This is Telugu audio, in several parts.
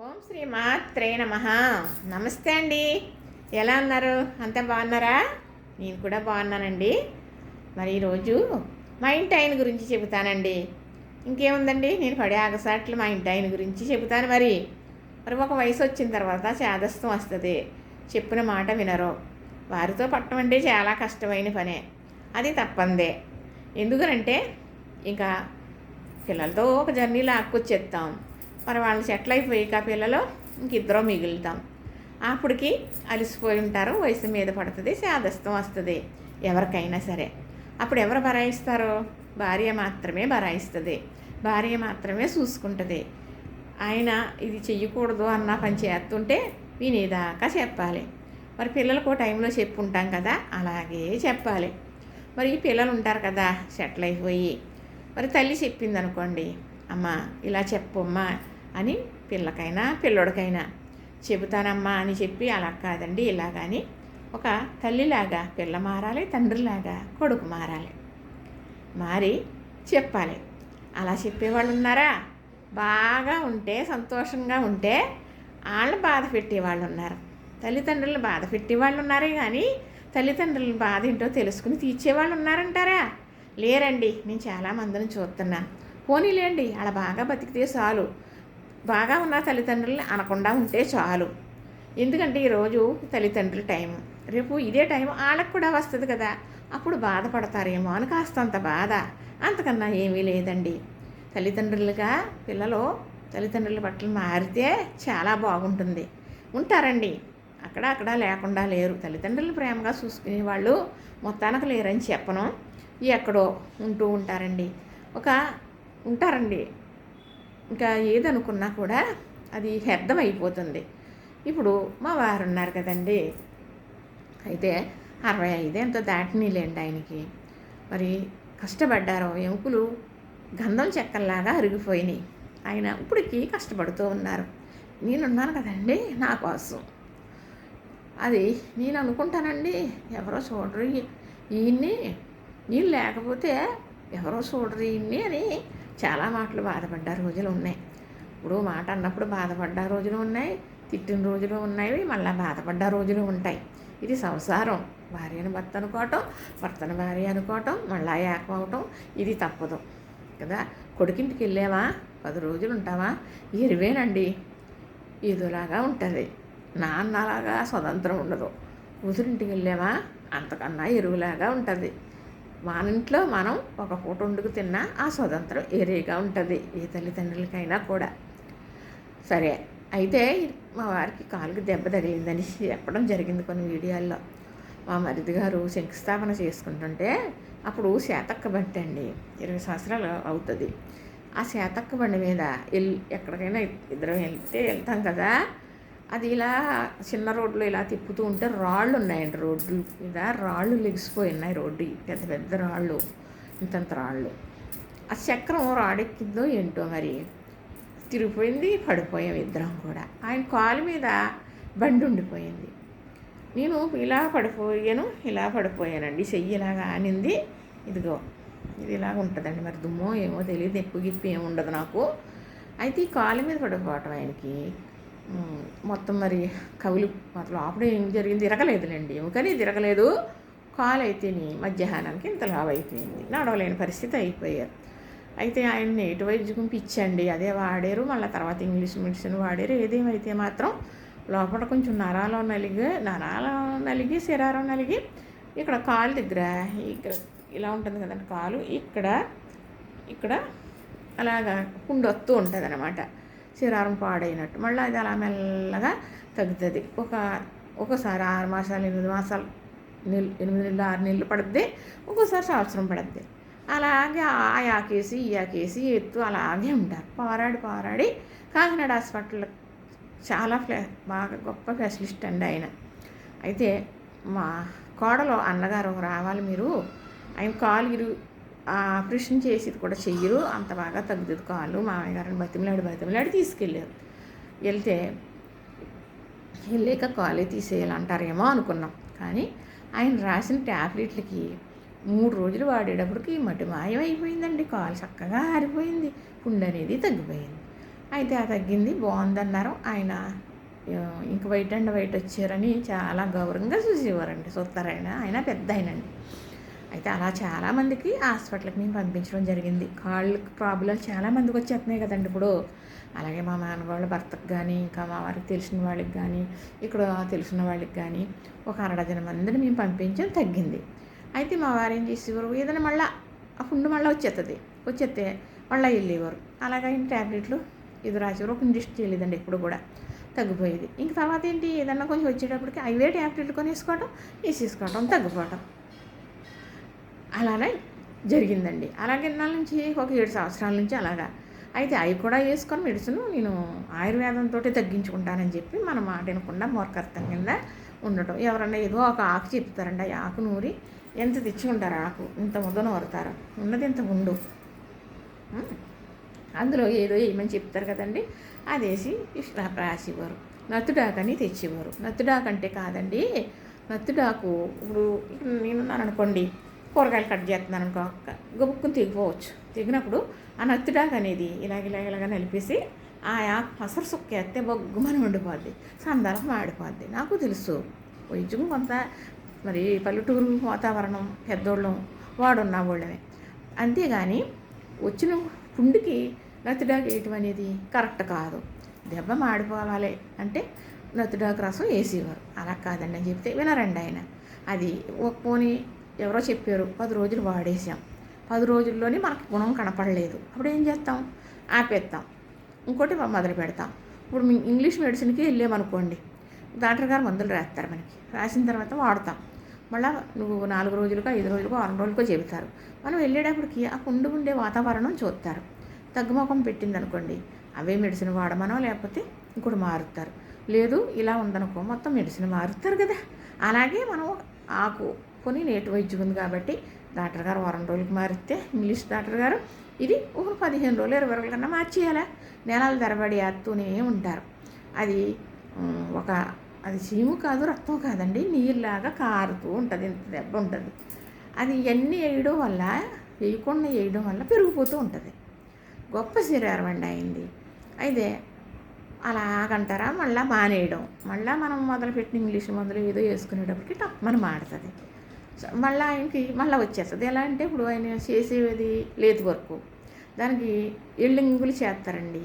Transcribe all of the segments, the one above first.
ఓం శ్రీ మాత్రే నమః. నమస్తే అండి. ఎలా ఉన్నారు? అంతా బాగున్నారా? నేను కూడా బాగున్నానండి. మరి ఈరోజు మా ఇంటి ఆయన గురించి చెబుతానండి. ఇంకేముందండి, నేను పడే ఆగసాట్లు మా ఇంటి ఆయన గురించి చెబుతాను. మరి మరి ఒక వయసు వచ్చిన తర్వాత చేదస్తం వస్తుంది. చెప్పిన మాట వినరు. వారితో పట్టడం అంటే చాలా కష్టమైన పనే. అది తప్పందే. ఎందుకనంటే ఇంకా పిల్లలతో ఒక జర్నీ లాక్కొచ్చేస్తాం. మరి వాళ్ళు సెటిల్ అయిపోయాక పిల్లలు ఇంకిద్దరం మిగులుతాం. అప్పటికి అలసిపోయి ఉంటారు. వయసు మీద పడుతుంది, శాదస్తం వస్తుంది ఎవరికైనా సరే. అప్పుడు ఎవరు బరాయిస్తారు? భార్య మాత్రమే బరాయిస్తుంది. భార్య మాత్రమే చూసుకుంటుంది. ఆయన ఇది చెయ్యకూడదు అన్న పని చేస్తుంటే వినేదాకా చెప్పాలి. మరి పిల్లలకు టైంలో చెప్పుంటాం కదా, అలాగే చెప్పాలి. మరి ఈ పిల్లలు ఉంటారు కదా సెటిల్ అయిపోయి, మరి తల్లి చెప్పింది అనుకోండి, అమ్మ ఇలా చెప్పమ్మా అని పిల్లకైనా పిల్లోడికైనా చెబుతానమ్మా అని చెప్పి, అలా కాదండి ఇలా కానీ ఒక తల్లిలాగా పిల్ల మారాలి, తండ్రిలాగా కొడుకు మారాలి. మారి చెప్పాలి. అలా చెప్పేవాళ్ళు ఉన్నారా? బాగా ఉంటే, సంతోషంగా ఉంటే వాళ్ళని బాధ పెట్టేవాళ్ళు ఉన్నారు. తల్లిదండ్రులను బాధ పెట్టేవాళ్ళు ఉన్నారే కానీ తల్లిదండ్రుల బాధ ఏంటో తెలుసుకుని తీర్చేవాళ్ళు ఉన్నారంటారా? లేరండి. నేను చాలామందిని చూస్తున్నాను. పోనీలేండి, అలా బాగా బతికితే చాలు, బాగా ఉన్న తల్లిదండ్రులని అనకుండా ఉంటే చాలు. ఎందుకంటే ఈరోజు తల్లిదండ్రుల టైం, రేపు ఇదే టైం వాళ్ళకు కూడా వస్తుంది కదా, అప్పుడు బాధపడతారేమో అని కాస్తంత బాధ, అంతకన్నా ఏమీ లేదండి. తల్లిదండ్రులుగా పిల్లలు తల్లిదండ్రుల పట్ల మారితే చాలా బాగుంటుంది. ఉంటారండి, అక్కడ లేకుండా లేరు. తల్లిదండ్రులు ప్రేమగా చూసుకునే వాళ్ళు మొత్తానికి లేరని చెప్పను. ఎక్కడో ఉంటూ ఉంటారండి. ఉంటారండి, ఇంకా ఏదనుకున్నా కూడా అది వ్యర్థం అయిపోతుంది. ఇప్పుడు మా వారు ఉన్నారు కదండి, అయితే 65 ఎంతో దాటినీలేండి ఆయనకి. మరి కష్టపడ్డారు. ఎముకలు గంధం చెక్కల్లాగా అరిగిపోయినాయి. ఆయన ఇప్పటికీ కష్టపడుతూ ఉన్నారు. నేనున్నాను కదండి నా కోసం. అది నేను అనుకుంటానండి, ఎవరో చూడరు ఈయన్ని, నేను లేకపోతే ఎవరో చూడరు ఈయన్ని అని చాలా మాటలు బాధపడ్డ రోజులు ఉన్నాయి. ఇప్పుడు మాట అన్నప్పుడు బాధపడ్డ రోజులు ఉన్నాయి, తిట్టిన రోజులు ఉన్నాయి, మళ్ళీ బాధపడ్డ రోజులు ఉంటాయి. ఇది సంసారం. భార్యను భర్త అనుకోవటం, భర్తను భార్య అనుకోవటం, మళ్ళీ ఏకం అవటం, ఇది తప్పదు కదా. కొడుకింటికి వెళ్ళామా 10 రోజులు ఉంటామా, ఎరువేనండి, ఇదిలాగా ఉంటుంది. నాన్నలాగా స్వతంత్రం ఉండదు. కూతురింటికి వెళ్ళామా అంతకన్నా ఎరువులాగా ఉంటుంది. మన ఇంట్లో మనం ఒక పూట వండుకు తిన్నా ఆ స్వతంత్రం ఏరేగా ఉంటుంది ఏ తల్లిదండ్రులకైనా కూడా. సరే, అయితే మా వారికి కాలుకి దెబ్బ తగిలిందని చెప్పడం జరిగింది కొన్ని వీడియోల్లో. మా మరిది గారు శంకుస్థాపన చేసుకుంటుంటే అప్పుడు శాతక్క బండి అండి, 20 సంవత్సరాలు అవుతుంది. ఆ శాతక్క బండి మీద ఎక్కడికైనా ఇద్దరం వెళ్తాం కదా, అది ఇలా చిన్న రోడ్లు ఇలా తిప్పుతూ ఉంటే రాళ్ళు ఉన్నాయండి, రోడ్డు మీద రాళ్ళు లెగిసిపోయి ఉన్నాయి. రోడ్డు పెద్ద పెద్ద రాళ్ళు, ఇంతంత రాళ్ళు. ఆ చక్రం రాడెక్కిందో ఏంటో మరి తిరిగిపోయింది, పడిపోయాం ఇద్దరం కూడా. ఆయన కాలు మీద బండి ఉండిపోయింది. నేను ఇలా పడిపోయానండి. చెయ్యి ఇలాగా ఆనింది. ఇదిగో ఇది ఇలాగ ఉంటుందండి, మరి దుమ్మో ఏమో తెలియదు, ఎక్కువ గిప్పి ఏమి ఉండదు నాకు. అయితే ఈ కాలు మీద పడిపోవటం ఆయనకి మొత్తం మరి కవులు మొత్తం లోపల ఏం జరిగింది తిరగలేదులేండి, కానీ తిరగలేదు. కాలు అయితేని మధ్యాహ్నానికి ఇంత లావు అయిపోయింది, నడవలేని పరిస్థితి అయిపోయారు. అయితే ఆయన నేటి వైద్యం పిచ్చండి, అదే వాడారు. మళ్ళీ తర్వాత ఇంగ్లీష్ మెడిసిన్ వాడారు. ఏదేమైతే మాత్రం లోపల కొంచెం నరాలు నలిగి శరీరం నలిగి ఇక్కడ కాలు దగ్గర ఇక్కడ ఇలా ఉంటుంది కదండి, కాలు ఇక్కడ అలాగా పుండొత్తూ ఉంటుంది అన్నమాట, శరీరం పాడైనట్టు. మళ్ళీ అది అలా మెల్లగా తగ్గుతుంది. ఒకసారి 6 మాసాలు 8 మాసాలు 8 నెలలు 6 నెలలు పడుద్ది, ఒక్కోసారి సంవత్సరం పడుద్ది. అలాగే ఆయాకేసి ఈయాకేసి ఎత్తు అలాగే ఉంటారు. పోరాడి కాకినాడ హాస్పిటల్ చాలా బాగా గొప్ప స్పెషలిస్ట్ అండి ఆయన. అయితే మా కోడలో అన్నగారు రావాలి మీరు, ఆయన కాలు ఆపరేషన్ చేసేది కూడా చెయ్యరు, అంత బాగా తగ్గుతుంది కాళ్ళు. మామయ్య గారిని బతిమలాడి తీసుకెళ్ళారు. వెళ్ళాక కాలే తీసేయాలంటారేమో అనుకున్నాం. కానీ ఆయన రాసిన ట్యాబ్లెట్లకి 3 రోజులు వాడేటప్పటికి మట్టి మాయం అయిపోయిందండి. కాలు చక్కగా ఆరిపోయింది, పుండు అనేది తగ్గిపోయింది. అయితే ఆ తగ్గింది, బాగుందన్నారు ఆయన. ఇంక వైట్ అండ్ వైట్ వచ్చారని చాలా గౌరవంగా చూసేవారండి, చూస్తారాయన. ఆయన పెద్ద ఆయనండి. అయితే అలా చాలామందికి హాస్పిటల్కి మేము పంపించడం జరిగింది. కాళ్ళకి ప్రాబ్లం చాలామందికి వచ్చేస్తున్నాయి కదండి ఇప్పుడు. అలాగే మా నాన్నవాళ్ళ భర్తకు కానీ, ఇంకా మా వారికి తెలిసిన వాళ్ళకి కానీ, ఇక్కడ తెలిసిన వాళ్ళకి కానీ ఒక 60 మందిని మేము పంపించాం, తగ్గింది. అయితే మా వారు ఏం చేసేవారు, ఏదైనా మళ్ళీ ఆ పుండు మళ్ళీ వచ్చేస్తే మళ్ళీ వెళ్ళేవారు. అలాగే ట్యాబ్లెట్లు ఇది రాసేవారు. ఒక ఇంజెక్షన్ చేయలేదండి ఎప్పుడు కూడా, తగ్గిపోయేది. ఇంక తర్వాత ఏంటి, ఏదన్నా కొంచెం వచ్చేటప్పటికి అవే ట్యాబ్లెట్లు కొనేసుకోవడం, వేసేసుకోవడం, తగ్గిపోవడం, అలానే జరిగిందండి. అలాగే ఇన్నాళ్ళ నుంచి ఒక 7 సంవత్సరాల నుంచి అలాగా. అయితే అవి కూడా వేసుకొని మెడిసిన్ నేను ఆయుర్వేదంతో తగ్గించుకుంటానని చెప్పి మన మాట వినకుండా మూర్ఖత్వం కింద ఉండటం. ఎవరన్నా ఏదో ఒక ఆకు చెప్తారండి, ఆ ఆకు నూరి ఎంత తెచ్చుకుంటారు, ఆకు ఇంత ముద్దను వరతారు, ఉన్నది ఇంత ఉండు, అందులో ఏదో ఏమని చెప్తారు కదండి, అదేసి రాసేవారు. నత్తుడాకని తెచ్చేవారు. నత్తుడాకంటే కాదండి, నత్తుడాకు ఇప్పుడు నేనున్నాను అనుకోండి, కూరగాయలు కట్ చేస్తున్నాను అనుకో, గబుక్కుని తెగిపోవచ్చు. తెగినప్పుడు ఆ నత్తుడాకు అనేది ఇలాగ నలిపేసి ఆ ఆకు పసరు సుక్కేస్తే బొగ్గుమని ఉండిపోద్ది, సందర్భం మాడిపోద్ది. నాకు తెలుసు, వైద్యం కొంత మరి పల్లెటూరు వాతావరణం, పెద్దోళ్ళం వాడున్న వాళ్ళమే. అంతేగాని వచ్చిన పుండుకి నత్తుడాకు వేయటం అనేది కరెక్ట్ కాదు. దెబ్బ మాడిపోవాలి అంటే నత్తుడాకు రసం వేసేవారు. అలా కాదండి అని చెప్తే వినరండి ఆయన. అది ఒక పోనీ ఎవరో చెప్పారు, 10 రోజులు వాడేసాం, 10 రోజుల్లోనే మనకి గుణం కనపడలేదు, అప్పుడు ఏం చేస్తాం, ఆపేస్తాం, ఇంకోటి మొదలు పెడతాం. ఇప్పుడు ఇంగ్లీష్ మెడిసిన్కి వెళ్ళామనుకోండి, డాక్టర్ గారు మందులు రాస్తారు, మనకి రాసిన తర్వాత వాడతాం. మళ్ళీ నువ్వు 4 రోజులకో 5 రోజులకో 6 రోజులకో చెబుతారు. మనం వెళ్ళేటప్పటికి ఆ పుండు ఉండే వాతావరణం చూస్తారు. తగ్గుముఖం పెట్టిందనుకోండి, అవే మెడిసిన్ వాడమనో లేకపోతే ఇంకోటి మారుతారు. లేదు ఇలా ఉందనుకో, మొత్తం మెడిసిన్ మారుతారు కదా. అలాగే మనం ఆకు కొని నేటి వైద్యం ఉంది కాబట్టి డాక్టర్ గారు 1 రోజులకి మారిస్తే, ఇంగ్లీష్ డాక్టర్ గారు ఇది ఒక 15 రోజులు 20 రోజుల కన్నా మార్చేయాలా, నెలల తరబడి వేస్తూనే ఉంటారు. అది అది చీము కాదు, రక్తం కాదండి, నీరులాగా కారుతూ ఉంటుంది, ఇంత దెబ్బ ఉంటుంది. అది ఇవన్నీ వేయకుండా వేయడం వల్ల పెరిగిపోతూ ఉంటుంది. గొప్ప శరీరం అండి అయింది. అయితే అలాగంటారా, మళ్ళీ మానేయడం, మళ్ళీ మనం మొదలుపెట్టిన ఇంగ్లీష్ మందులు ఏదో వేసుకునేటప్పటికి టప్పమని మాడుతుంది. మళ్ళీ ఆయనకి మళ్ళీ వచ్చేస్తుంది. ఎలా అంటే ఇప్పుడు ఆయన చేసేది లేతు వర్క్, దానికి వెల్డింగులు చేస్తారండి,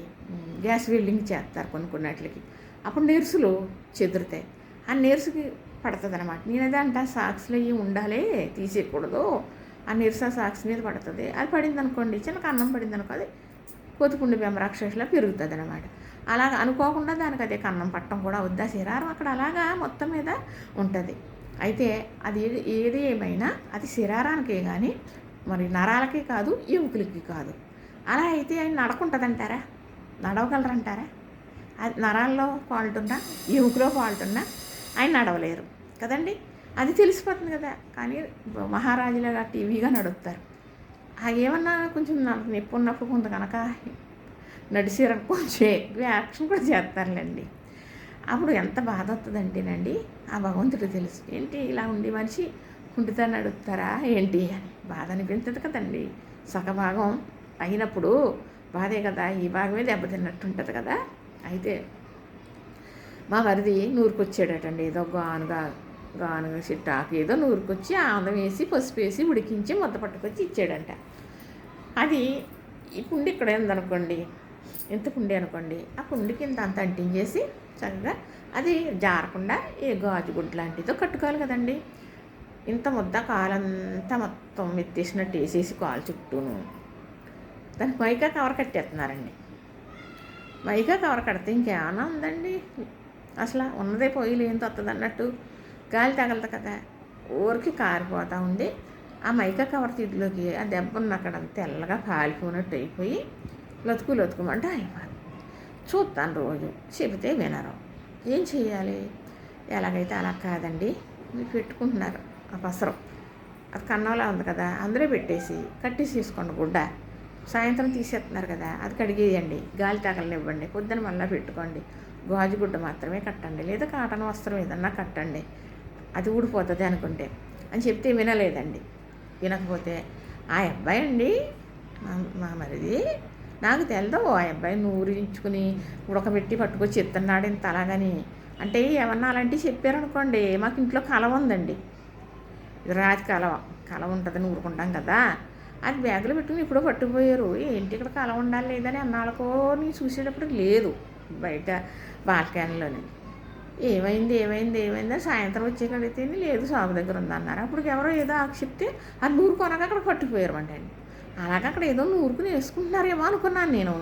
గ్యాస్ వెల్డింగ్ చేస్తారు కొన్నిటికి. అప్పుడు నీరుసులు చెదురుతాయి, ఆ నీరుసుకి పడుతుంది అనమాట. నేనదే అంట, సాక్స్లు అవి ఉండాలి, తీసేయకూడదు, ఆ నీరుస సాక్స్ మీద పడుతుంది. అది పడింది అనుకోండి, చిన్న అన్నం పడింది అనుకో, అది కోతిపుండి బెమరాక్షసులా పెరుగుతుంది అనమాట. అలాగ అనుకోకుండా దానికి అదే కన్నం పట్టడం కూడా వద్దా, శరీరం అక్కడ అలాగా మొత్తం మీద ఉంటుంది. అయితే అది ఏది ఏమైనా అది శరీరానికే కానీ మరి నరాలకి కాదు, ఎముకలకి కాదు. అలా అయితే ఆయన నడకుంటుందంటారా, నడవగలరంటారా? అది నరాల్లో ఫాల్ట్ ఉన్నా, ఎముకలో ఫాల్ట్ ఉన్నా ఆయన నడవలేరు కదండి. అది తెలిసిపోతుంది కదా. కానీ మహారాజులాగా టీవీగా నడుపుతారు. ఏమన్నా కొంచెం నొప్పి ఉన్నప్పుడు కొంత కనుక నడిచారని కొంచెం ఎక్కువ యాక్షన్ కూడా చేస్తారులేండి. అప్పుడు ఎంత బాధ వస్తుందంటేనండి, ఆ భగవంతుడికి తెలుసు, ఏంటి ఇలా ఉండి మనిషి కుంటితో నడుపుతారా ఏంటి అని బాధ అనిపించదు కదండి. సగభాగం అయినప్పుడు బాధే కదా, ఈ భాగమే దెబ్బతిన్నట్టు కదా. అయితే మా మరిది నూరుకొచ్చాడటండి, ఏదో గానుగ చిట్టాకు ఏదో నూరుకొచ్చి ఆందం వేసి పసుపు వేసి ఉడికించి ముద్ద పట్టుకొచ్చి ఇచ్చాడంట. అది ఈ పుండి ఇక్కడ ఉందనుకోండి, ఎంత పుండి అనుకోండి, ఆ పుండికి ఇంత అంత అంటించేసి చక్కగా అది జారకుండా ఏ గాజు గుడ్డు లాంటిదో కట్టుకోవాలి కదండి. ఇంత ముద్ద కాలంతా మొత్తం ఎత్తేసినట్టు వేసేసి కాలు చుట్టూను దానికి మైకా కవర్ కట్టేస్తున్నారండి. మైకా కవర్ కడితే ఇంకేమన్నా ఉందండి, అసలు ఉన్నదే పొయ్యిలు ఏం తొత్తది అన్నట్టు గాలి తగలదు కదా, ఊరికి కారిపోతూ ఉంది. ఆ మైకా కవర్ తీటిలోకి ఆ దెబ్బన్న అక్కడ తెల్లగా కాలిపోయినట్టు అయిపోయి లతుకుమంటే అయిపోయింది. చూస్తాను రోజు, చెబితే వినరు. ఏం చేయాలి? ఎలాగైతే అలా కాదండి, మీరు పెట్టుకుంటున్నారు ఆ పసరం, అది కన్నంలా ఉంది కదా, అందులో పెట్టేసి కట్టేసేసుకోండి గుడ్డ. సాయంత్రం తీసేస్తున్నారు కదా, అది కడిగేయండి, గాలి తగలనివ్వండి, పొద్దున మళ్ళీ పెట్టుకోండి. గాజు గుడ్డ మాత్రమే కట్టండి, లేదా కాటన్ వస్త్రం ఏదన్నా కట్టండి, అది ఊడిపోతుంది అనుకుంటే అని చెప్తే వినలేదండి. వినకపోతే ఆ అబ్బాయి అండి, మా మరిది నాకు తెలదు ఆ అబ్బాయి నూరించుకుని ఉడకబెట్టి పట్టుకొచ్చి ఇస్తున్నాడు ఇంత అలాగని. అంటే ఏమన్నా అలాంటివి చెప్పారనుకోండి, మాకు ఇంట్లో కలవ ఉందండి, రాతి కలవ ఉంటుందని ఊరుకుంటాం కదా, అది బ్యాగులో పెట్టుకుని ఇప్పుడు పట్టుకుపోయారు. ఏంటి ఇక్కడ కలవ ఉండాలి లేదని అన్నాళ్ళకో నేను చూసేటప్పుడు లేదు బయట బాల్కనీలోని. ఏమైంది సాయంత్రం వచ్చే కడిగితే లేదు షాపు దగ్గర ఉందన్నారు. అప్పుడు ఎవరో ఏదో ఆకు చెప్తే అది నూరు కొనక అక్కడ పట్టుకుపోయారు అండి. అలాగే అక్కడ ఏదో నూరుకుని వేసుకుంటున్నారేమో అనుకున్నాను నేను.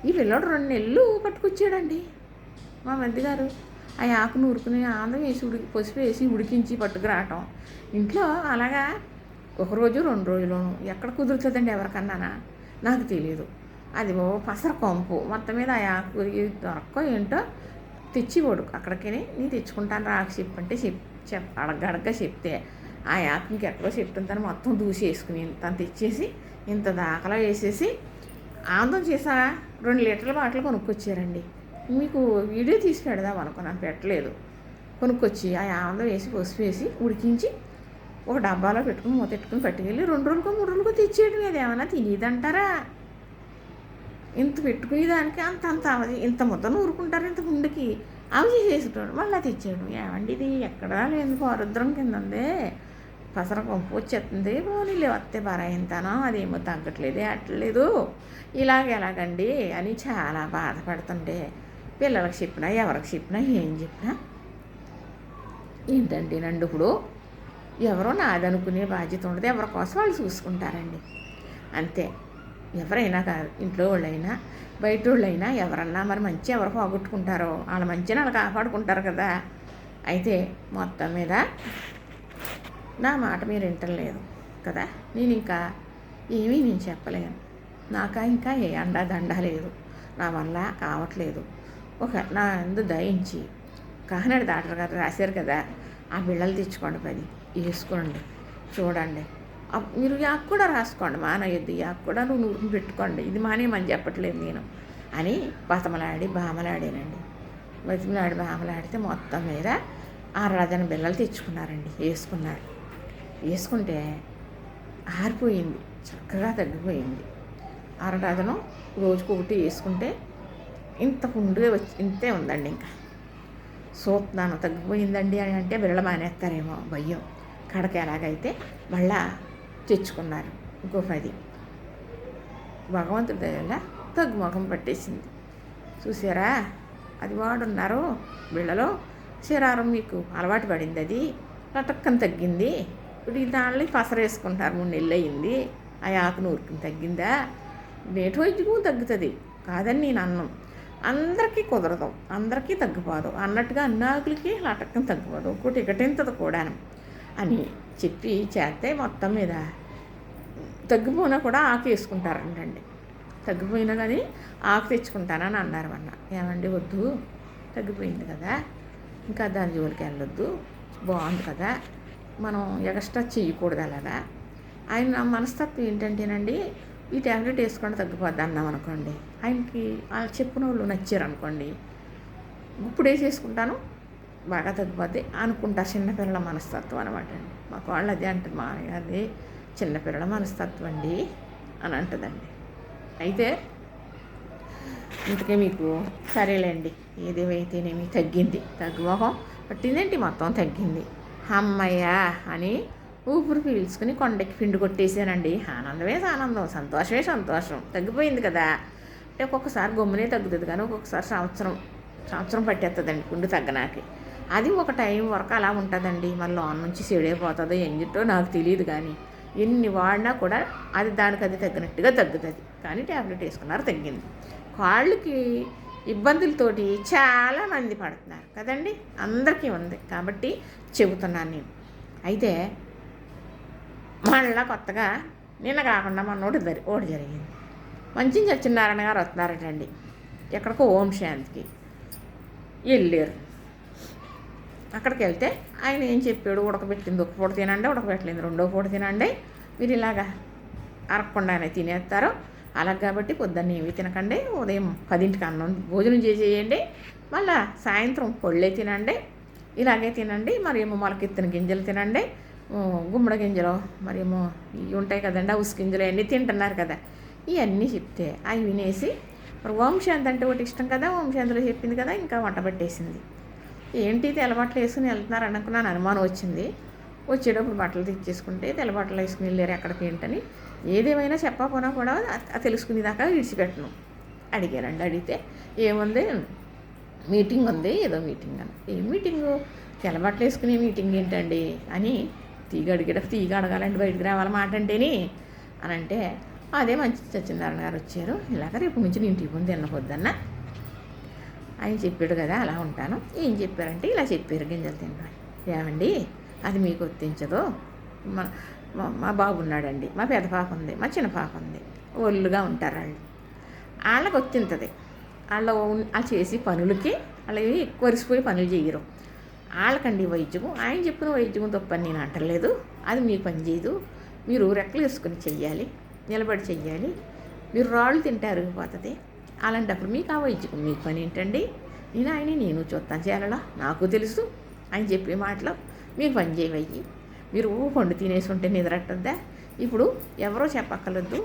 ఈ పిల్లడు 2 నెలలు పట్టుకొచ్చాడండి మా మధ్య గారు. ఆ ఆకు నూరుకుని ఆందం వేసి పసుపు వేసి ఉడికించి పట్టుకురావటం ఇంట్లో. అలాగా 1 రోజు 2 రోజులోను ఎక్కడ కుదురుతుందండి ఎవరికన్నానా, నాకు తెలియదు. అది పసర కొంపు మొత్తం మీద ఆ ఆకు దొరక్క ఏంటో తెచ్చిపోడు అక్కడికి. నేను తెచ్చుకుంటాను రాకు చెప్పంటే అడగడగ్గా చెప్తే ఆ యాప్ ఇంకెక్కడో చెప్తుందని మొత్తం దూసి వేసుకుని తను తెచ్చేసి ఇంత దాకలా వేసేసి ఆందం చేసా 2 లీటర్ల బాటిల్ కొనుక్కొచ్చారండి. మీకు వీడియో తీసి పెడదాం అనుకున్నాను, పెట్టలేదు. కొనుక్కొచ్చి ఆ ఆందం వేసి పసుపు వేసి ఉడికించి ఒక డబ్బాలో పెట్టుకుని మూతెట్టుకుని పట్టుకెళ్ళి 2 రోజులకో 3 రోజులకో తెచ్చేయడం. అది ఏమన్నా తినేదంటారా? ఇంత పెట్టుకునేదానికి అంత ఇంత ముద్ద నూరుకుంటారు ఇంత గుండెకి. అవి చేసేటోడు మళ్ళీ తెచ్చాడు. ఏమండి ఇది ఎక్కడా లేదు, పారుద్రం కింద ఉంది, పసర కొంపు వచ్చేస్తుంది, పోనీలే వస్తే బరాయింతానో అదేమో తగ్గట్లేదు అట్లేదు, ఎలాగండి అని చాలా బాధపడుతుంటే పిల్లలకు చెప్పినా ఎవరికి చెప్పినా ఏం చెప్పినా ఏంటండి నండి, ఇప్పుడు ఎవరో నాదనుకునే బాధ్యత ఉండదు, ఎవరి కోసం వాళ్ళు చూసుకుంటారండి అంతే. ఎవరైనా కాదు, ఇంట్లో వాళ్ళైనా బయట వాళ్ళైనా ఎవరన్నా మరి మంచి ఎవరు పోగొట్టుకుంటారో వాళ్ళ మంచిని వాళ్ళు కాపాడుకుంటారు కదా. అయితే మొత్తం మీద నా మాట మీరు వింటలేదు కదా, నేను ఇంకా నేను చెప్పలేను. ఇంకా ఏ దండా లేదు, నా వల్ల కావట్లేదు. నా ఎందు దయించి కాకినాడ డాక్టర్ గారు రాశారు కదా, ఆ బిళ్ళలు తెచ్చుకోండి 10 వేసుకోండి చూడండి. మీరు యాక్ కూడా రాసుకోండి, మానయ్యద్దు యాక్ కూడా నువ్వు నూరుకుని పెట్టుకోండి, ఇది మానేమని చెప్పట్లేదు నేను అని బామలాడానండి. బామలాడితే మొత్తం మీద 6 డజన్ బిళ్ళలు తెచ్చుకున్నారండి. వేసుకుంటే ఆరిపోయింది, చక్కగా తగ్గిపోయింది. 6 డజను రోజుకు 1 వేసుకుంటే ఇంత పుండుగా వచ్చి ఇంతే ఉందండి. ఇంకా సూత్నాను తగ్గిపోయిందండి అని అంటే బిళ్ళ మానేస్తారేమో భయం. కడక ఎలాగైతే మళ్ళా తెచ్చుకున్నారు ఇంకో 10. భగవంతుడి దయ వల్ల తగ్గుముఖం పట్టేసింది. చూసారా, అది వాడున్నారు బిళ్ళలో శరీరం మీకు అలవాటు పడింది, అది లటక్కని తగ్గింది. ఇప్పుడు దానిలో పసర వేసుకుంటారు 3 నెలలు అయింది, ఆ ఆకు నూరుకుని తగ్గిందా? నేటి వైద్యము తగ్గుతుంది కాదని నేను అన్నం. అందరికీ కుదరదు, అందరికీ తగ్గిపోదు అన్నట్టుగా అన్ని ఆకులకి లటక్కని తగ్గిపోదు, ఇంకోటి ఇకటింతది కూడాను అని చెప్పి చేస్తే మొత్తం మీద తగ్గిపోయినా కూడా ఆకు వేసుకుంటారంటండి. తగ్గిపోయినా కానీ ఆకు తెచ్చుకుంటానని అన్నారు. ఏమండి వద్దు, తగ్గిపోయింది కదా, ఇంకా దాని జోలికి వెళ్ళొద్దు, బాగుంది కదా, మనం ఎక్స్ట్రా చేయకూడదు అలాగా. ఆయన మనస్తత్వం ఏంటంటేనండి, ఈ ట్యాబ్లెట్ వేసుకోండి తగ్గిపోద్ది అన్నాం అనుకోండి, ఆయనకి వాళ్ళు చెప్పిన వాళ్ళు నచ్చారు అనుకోండి, ఇప్పుడు వేసేసుకుంటాను బాగా తగ్గిపోద్ది అనుకుంటారు. చిన్నపిల్లల మనస్తత్వం అనమాట అండి. మాకు వాళ్ళు అదే అంటుంది, మా అది చిన్నపిల్లల మనస్తత్వం అండి అని అంటుందండి. అయితే ఇంతకే మీకు సరేలేండి, ఏదేమైతేనేమి తగ్గింది, తగ్గుమోహం పట్టిందేంటి మొత్తం తగ్గింది, అమ్మయ్యా అని ఊపిరి పీల్చుకుని కొండకి పిండి కొట్టేసానండి. ఆనందమే ఆనందం, సంతోషమే సంతోషం, తగ్గిపోయింది కదా. అంటే ఒక్కొక్కసారి గమ్మునే తగ్గుతుంది కానీ ఒక్కొక్కసారి సంవత్సరం పట్టేస్తుందండి పిండి తగ్గనాకి. అది ఒక టైం వరకు అలా ఉంటుందండి, మళ్ళీ లోన్ నుంచి చెడైపోతుందో ఎంజిటో నాకు తెలియదు. కానీ ఎన్ని వాడినా కూడా అది దానికి అది తగ్గినట్టుగా తగ్గుతుంది. కానీ ట్యాబ్లెట్ వేసుకున్నారు తగ్గింది. కాళ్ళకి ఇబ్బందులతోటి చాలామంది పడుతున్నారు కదండి, అందరికీ ఉంది కాబట్టి చెబుతున్నాను నేను. అయితే మళ్ళా కొత్తగా నిన్న కాకుండా మొన్నోటి ఒకటి జరిగింది. మంచి సత్యనారాయణ గారు వస్తున్నారటండి, ఎక్కడికో ఓం శాంతికి వెళ్ళారు. అక్కడికి వెళ్తే ఆయన ఏం చెప్పాడు, ఉడకబెట్టింది 1 పూట తినండి, ఉడకబెట్టలేదు 2వ పూట తినండి, మీరు ఇలాగా అరగకుండానే తినేస్తారు అలాగ. కాబట్టి పొద్దున్న ఏమి తినకండి, ఉదయం 10ంటికి అన్నం భోజనం చేసేయండి, మళ్ళీ సాయంత్రం పొళ్ళే తినండి, ఇలాగే తినండి. మరేమో మొలకెత్తిన గింజలు తినండి, గుమ్మడి గింజలు మరేమో ఇవి ఉంటాయి కదండి, ఉసు గింజలు అన్నీ తింటున్నారు కదా, ఇవన్నీ చెప్తే అవి వినేసి మరి ఓంశాంతి అంటే ఒకటి ఇష్టం కదా, ఓంశాంతిలో చెప్పింది కదా, ఇంకా వంట పట్టేసింది. ఏంటి తెల్లబట్టలు వేసుకుని వెళ్తున్నారు అనుకున్నాను, అనుమానం వచ్చింది. వచ్చేటప్పుడు బట్టలు తెచ్చేసుకుంటే తెల్లబట్టలు వేసుకుని వెళ్ళారు ఎక్కడికి ఏంటని. ఏదేమైనా చెప్పకపోయినా కూడా తెలుసుకునేదాకా విడిచిపెట్టను. అడిగారండి. అడిగితే ఏముంది, మీటింగ్ ఉంది, ఏదో మీటింగ్ అని. ఏం మీటింగు, తెల్లబట్టలు వేసుకునే మీటింగ్ ఏంటండి అని తీగ అడగాలంటే బయటికి రావాలి మాట అంటేని అని అంటే, అదే మంచి సత్యనారాయణ గారు వచ్చారు, ఇలాగ రేపు నుంచి నేను ఇంటికి ముందు తినకొద్దన్న ఆయన చెప్పాడు కదా, అలా ఉంటాను. ఏం చెప్పారంటే ఇలా చెప్పారు, గింజలు తినడం. ఏమండి అది మీకు వర్తించదు. మా బాబు ఉన్నాడండి, మా పెద్ద పాప ఉంది, మా చిన్న పాప ఉంది, ఒళ్ళుగా ఉంటారు వాళ్ళకి వర్తింతుంది. వాళ్ళు చేసి పనులకి వాళ్ళవి ఎక్కువ వరిసిపోయి పనులు చేయరు. వాళ్ళకండి వైద్యము, ఆయన చెప్పిన వైద్యము తప్పని నేను అంటలేదు. అది మీకు పని చేయదు. మీరు రెక్కలు వేసుకుని చెయ్యాలి, నిలబడి చెయ్యాలి. మీరు రాళ్ళు తింటారు పోతుంది. అలాంటప్పుడు మీకు ఆ వైద్యకం మీకు పని ఏంటండి? నేను చూస్తాను చేయాలా, నాకు తెలుసు. ఆయన చెప్పే మాటలు మీకు పని చేయవయ్యి. మీరు పండు తినేసి ఉంటే నిద్రట్టద్దా? ఇప్పుడు ఎవరో చెప్పక్కర్లేదు,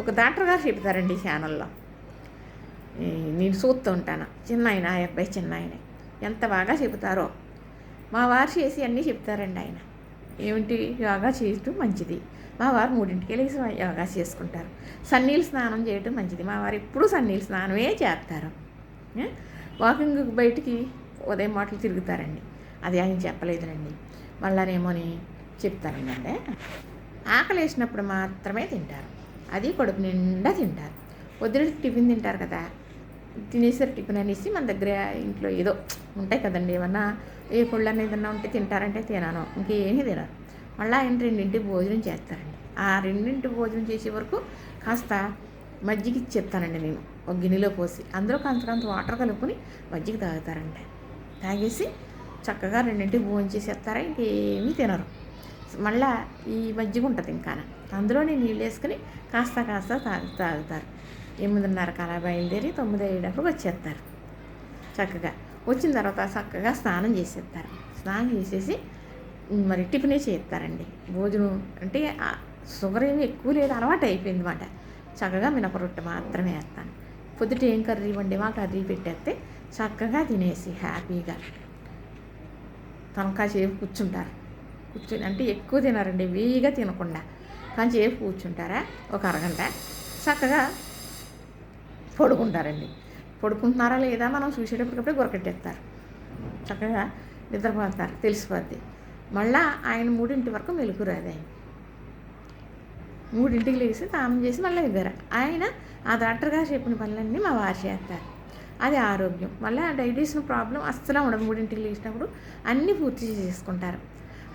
ఒక డాక్టర్ గారు చెప్తారండి ఛానల్లో, నేను చూస్తూ ఉంటాను. చిన్న అబ్బాయి చిన్న ఎంత బాగా చెబుతారో. మా వారు చేసి అన్నీ చెప్తారండి. ఆయన ఏమిటి, యోగా చేయటం మంచిది. మా వారు 3ంటికి లేచి యోగా చేసుకుంటారు. సన్నీళ్ళు స్నానం చేయటం మంచిది. మా వారు ఎప్పుడూ సన్నీళ్ళు స్నానమే చేస్తారు. వాకింగ్ బయటికి ఉదయం మాటలు తిరుగుతారండి. అది ఆయన చెప్పలేదునండి. మళ్ళానేమోని చెప్తారండి. అంటే ఆకలి వేసినప్పుడు మాత్రమే తింటారు, అది కడుపు నిండా తింటారు. పొద్దున టిఫిన్ తింటారు కదా, తినేసరి టిఫిన్ అనేసి మన దగ్గర ఇంట్లో ఏదో ఉంటాయి కదండి, ఏమన్నా ఏ పుళ్ళు అనేది ఏదన్నా ఉంటే తింటారంటే తినాను, ఇంకేమీ తినరు. మళ్ళీ ఆయన 2ంటికి భోజనం చేస్తారండి. ఆ 2ంటికి భోజనం చేసే వరకు కాస్త మజ్జిగ ఇచ్చేస్తానండి నేను, ఒక గిన్నెలో పోసి అందులో కొంత వాటర్ కలుపుకొని మజ్జిగ తాగుతారండి. తాగేసి చక్కగా 2ంటికి భోజనం చేసేస్తారా, ఇంకేమీ తినరు. మళ్ళీ ఈ మజ్జిగ ఉంటుంది ఇంకా, అందులోనే నీళ్ళు వేసుకుని కాస్త తాగుతారు. 8:30కి అలా బయలుదేరి 9 అయ్యేటప్పుడు వచ్చేస్తారు. చక్కగా వచ్చిన తర్వాత చక్కగా స్నానం చేసేస్తారు. స్నానం చేసేసి మరి టిఫినే చేస్తారండి. భోజనం అంటే షుగర్ ఏమి ఎక్కువ లేదు, అలవాటు అయిపోయింది అన్నమాట. చక్కగా మినపరొట్టె మాత్రమే వేస్తాను. పొద్దుట ఏం కర్రీ వండి మా కర్రీ పెట్టేస్తే చక్కగా తినేసి హ్యాపీగా తనకాసేపు కూర్చుంటారు. అంటే ఎక్కువ తినారండి, వేయిగా తినకుండా కాసేపు కూర్చుంటారా, ఒక అరగంట చక్కగా పడుకుంటారండి. పడుకుంటున్నారా లేదా మనం చూసేటప్పటికప్పుడే గురకెట్టేస్తారు. చక్కగా నిద్రపోతారు, తెలిసిపోద్ది. మళ్ళీ ఆయన 3ంటి వరకు మెలకు రాదు. ఆయన 3ంటికి లేచి స్నానం చేసి మళ్ళీ ఇవ్వరు. ఆయన ఆ డాక్టర్ గారు చెప్పిన పనులన్నీ మా వారు చేస్తారు. అది ఆరోగ్యం. మళ్ళీ ఆ డైజెషన్ ప్రాబ్లం అస్సలు ఉండదు. 3ంటికి లేచినప్పుడు అన్నీ పూర్తి చేసుకుంటారు.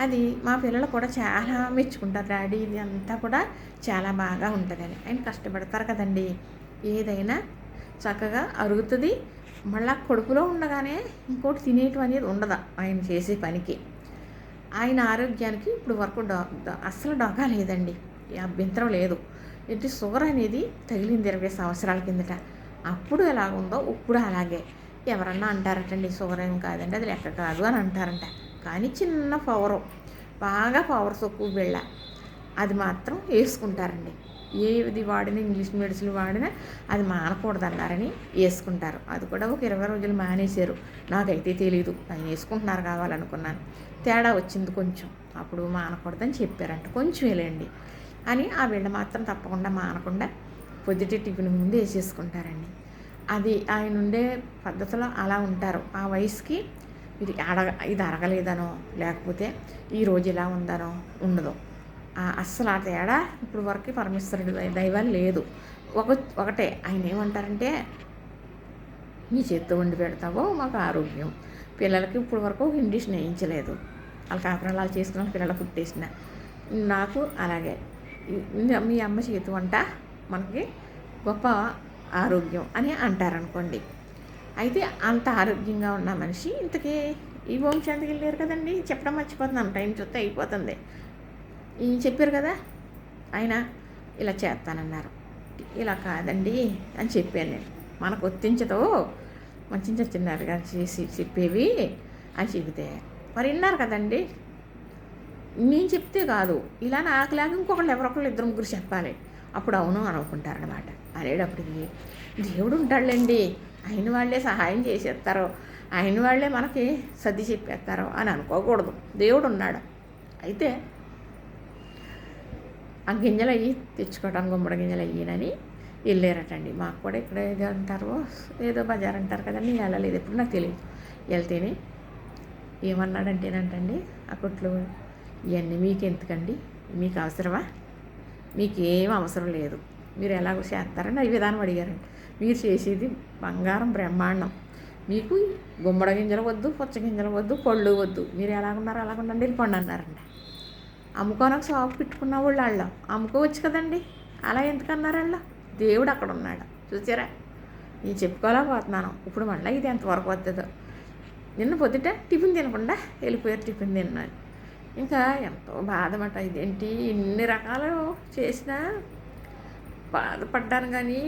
అది మా పిల్లలు కూడా చాలా మెచ్చుకుంటారు. డాడీ ఇది అంతా కూడా చాలా బాగా ఉంటుందని. ఆయన కష్టపడతారు కదండి, ఏదైనా చక్కగా అరుగుతుంది. మళ్ళీ కడుపులో ఉండగానే ఇంకోటి తినేయటం అనేది ఉండదు ఆయన చేసే పనికి. ఆయన ఆరోగ్యానికి ఇప్పుడు వరకు అస్సలు డోకా లేదండి, అభ్యంతరం లేదు. ఏంటి షుగర్ అనేది తగిలింది 20 సంవత్సరాల కిందట. అప్పుడు ఎలాగుందో ఇప్పుడు అలాగే. ఎవరన్నా అంటారటండి షుగర్ ఏం కాదండి, అది లెక్క కాదు అని అంటారంట. కానీ చిన్న బాగా పవర్ తక్కువ బిళ్ళ అది మాత్రం వేసుకుంటారండి. ఏది వాడినా, ఇంగ్లీష్ మెడిసిన్ వాడినా అది మానకూడదన్నారని వేసుకుంటారు. అది కూడా ఒక 20 రోజులు మానేశారు. నాకైతే తెలీదు, ఆయన వేసుకుంటున్నారు కావాలనుకున్నాను. తేడా వచ్చింది కొంచెం, అప్పుడు మానకూడదని చెప్పారంట. కొంచెం వెళ్ళండి అని ఆ బిళ్ళ మాత్రం తప్పకుండా మానకుండా పొద్దుటి టిఫిన్ ముందు వేసేసుకుంటారండి. అది ఆయన ఉండే పద్ధతిలో అలా ఉంటారు. ఆ వయసుకి ఇది అరగలేదనో లేకపోతే ఈరోజు ఇలా ఉందనో ఉండదు. అస్సలు ఆ తేడా ఇప్పుడు వరకు పరమేశ్వరుడి దైవాలు లేదు. ఒకటే ఆయన ఏమంటారంటే, మీ చేత్తో వండి పెడతావో మాకు ఆరోగ్యం. పిల్లలకి ఇప్పుడు వరకు ఇండిషన్ వేయించలేదు. వాళ్ళ కాపురాలు చేసుకున్న పిల్లలు పుట్టేసిన నాకు అలాగే మీ అమ్మ చేతి వంట మనకి గొప్ప ఆరోగ్యం అని అంటారనుకోండి. అయితే అంత ఆరోగ్యంగా ఉన్న మనిషి ఇంతకీ ఈ ఓంశాంతికి వెళ్ళారు కదండి. చెప్పడం మర్చిపోతున్నాను, టైం చూస్తే అయిపోతుంది. చెప్పారు కదా ఆయన ఇలా చేస్తానన్నారు. ఇలా కాదండి అని చెప్పాను నేను. మనకు వర్తించదో మంచి చిన్నారు కానీ చేసి చెప్పేవి అని చెబితే మరి విన్నారు కదండి. నేను చెప్తే కాదు, ఇలా నాకులాగా ఇంకొకళ్ళు ఎవరొకళ్ళు 2 3 చెప్పాలి. అప్పుడు అవును అనుకుంటారనమాట. అనేటప్పటికి దేవుడు ఉంటాడులేండి, ఆయన వాళ్ళే సహాయం చేసేస్తారు, ఆయన వాళ్ళే మనకి సర్ది చెప్పేస్తారు అని అనుకోకూడదు. దేవుడు ఉన్నాడు. అయితే ఆ గింజలు అయ్యి తెచ్చుకోవడం, గుమ్మడి గింజలు అయ్యినని వెళ్ళారటండి. మాకు కూడా ఇక్కడ ఏదో అంటారు, ఏదో బజార్ అంటారు కదండి, వెళ్ళలేదు ఎప్పుడు నాకు తెలియదు. వెళ్తేనే ఏమన్నాడంటేనంటండి ఆ కొట్లో, ఇవన్నీ మీకు ఎందుకండి, మీకు అవసరమా, మీకు ఏం అవసరం లేదు, మీరు ఎలాగో చేస్తారని ఈ విధానం అడిగారండి. మీరు చేసేది బంగారం బ్రహ్మాండం, మీకు గుమ్మడి గింజలు వద్దు, పుచ్చ గింజలు వద్దు, పళ్ళు వద్దు, మీరు ఎలాగున్నారో అలాగుండండి, వెళ్ళిపోండి అన్నారండి. అమ్ముకోనకు షాపు పెట్టుకున్న వాళ్ళు వాళ్ళు అమ్ముకోవచ్చు కదండి, అలా ఎందుకన్నారు వాళ్ళు? దేవుడు అక్కడ ఉన్నాడు చూసారా. నేను చెప్పుకోలేకపోతున్నాను. ఇప్పుడు మళ్ళీ ఇది ఎంతవరకు వస్తుందో. నిన్న పొద్దుట టిఫిన్ తినకుండా వెళ్ళిపోయారు, టిఫిన్ తిన్నాను. ఇంకా ఎంతో బాధమాట. ఇదేంటి ఇన్ని రకాలు చేసినా బాధపడ్డాను, కానీ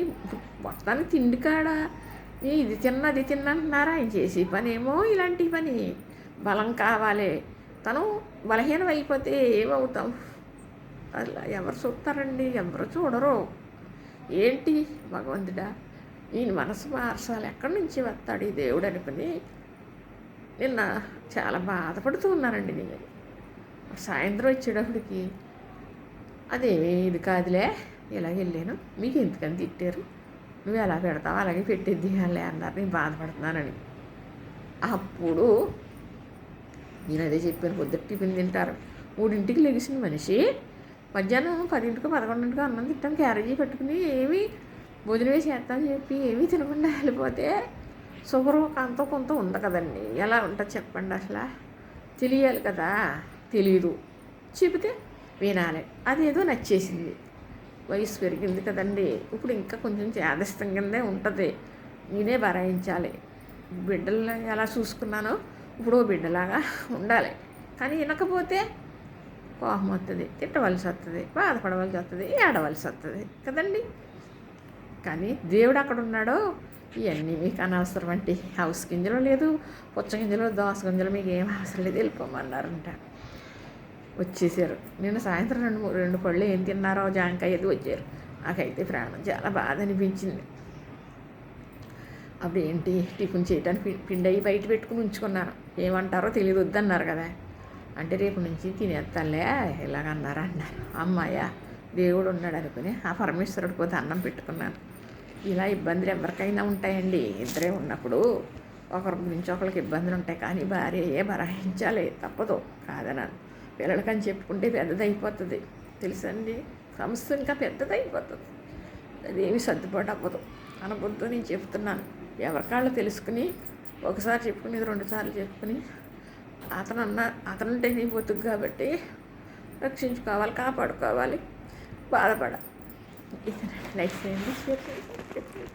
మొత్తానికి తిండి కాడ ఇది తిన్న అది తిన్న అంటున్నారా. ఆయన చేసే పని ఏమో ఇలాంటి పని, బలం కావాలి. తను బలహీనం అయిపోతే ఏమవుతాం? అలా ఎవరు చూస్తారండి? ఎవరు చూడరు. ఏంటి భగవంతుడా, ఈయన మనసు మార్చాలి, ఎక్కడి నుంచి వస్తాడు ఈ దేవుడు అనుకుని నిన్న చాలా బాధపడుతూ ఉన్నానండి. నేను సాయంత్రం వచ్చేటప్పటికి అదేమీ ఇది కాదులే, ఇలాగ వెళ్ళాను, మీకు ఎందుకని తిట్టారు, నువ్వు ఎలా పెడతావు అలాగే పెట్టిద్ది అలే అన్నారు, నేను బాధపడుతున్నానని. అప్పుడు నేను అదే చెప్పాను, పొద్దుట టిఫిన్ తింటారు, 3ంటికి లెగిసిన మనిషి మధ్యాహ్నం 10ంటికో 11ంటికో అన్నం తింటాం, క్యారేజీ పెట్టుకుని ఏమీ భోజనమే చేస్తామని చెప్పి ఏమీ తినకుండా వెళ్ళిపోతే షుగరు అంతో కొంత ఉంది కదండి. ఎలా ఉంటుంది చెప్పండి? అసలు తెలియాలి కదా, తెలీదు, చెబితే వినాలి. అదేదో నచ్చేసింది. వయసు పెరిగింది కదండి, ఇప్పుడు ఇంకా కొంచెం చేదస్తం కిందే ఉంటుంది, నేనే భరాయించాలి. బిడ్డలను ఎలా చూసుకున్నానో ఇప్పుడు బిడ్డలాగా ఉండాలి. కానీ వినకపోతే కోపం వస్తుంది, తిట్టవలసి వస్తుంది, బాధపడవలసి వస్తుంది, ఏడవలసి వస్తుంది కదండి. కానీ దేవుడు అక్కడ ఉన్నాడో ఇవన్నీ మీకు అనవసరం అంటే, హౌస్ గింజలు లేదు, పుచ్చ గింజలు, దోస గింజలు మీకు ఏం అవసరం లేదు, వెళ్ళిపోమన్నారంట. వచ్చేసారు. నిన్న సాయంత్రం 2 పళ్ళు ఏం తిన్నారో జాంకాయ అది వచ్చారు. నాకైతే ప్రాణం చాలా బాధ అనిపించింది. అప్పుడు ఏంటి టిఫిన్ చేయడానికి పిండి అయ్యి బయట పెట్టుకుని ఉంచుకున్నాను, ఏమంటారో తెలియదు, వద్దన్నారు కదా. అంటే రేపు నుంచి తినేస్తాలే ఇలాగన్నారా అన్నారు. అమ్మాయ దేవుడు ఉన్నాడు అనుకుని ఆ పరమేశ్వరుడికి పోతే అన్నం పెట్టుకున్నాను. ఇలా ఇబ్బందులు ఎవరికైనా ఉంటాయండి, ఇద్దరే ఉన్నప్పుడు ఒకరి గురించి ఒకరికి ఇబ్బందులు ఉంటాయి. కానీ భార్య భరాయించాలి, తప్పదు కాదన్నాను. పిల్లలకని చెప్పుకుంటే పెద్దదైపోతుంది తెలుసండి, సమస్య ఇంకా పెద్దదైపోతుంది, అదేమి సర్దుబాటు అవ్వదు అనబొద్దు. నేను చెప్తున్నాను, ఎవరికాళ్ళు తెలుసుకుని ఒకసారి చెప్పుకుని 2 సార్లు చెప్పుకుని అతనుంటే నీ బతుకు కాబట్టి రక్షించుకోవాలి, కాపాడుకోవాలి, బాధపడాలి. లైక్ చేయండి, షేర్ చేయండి.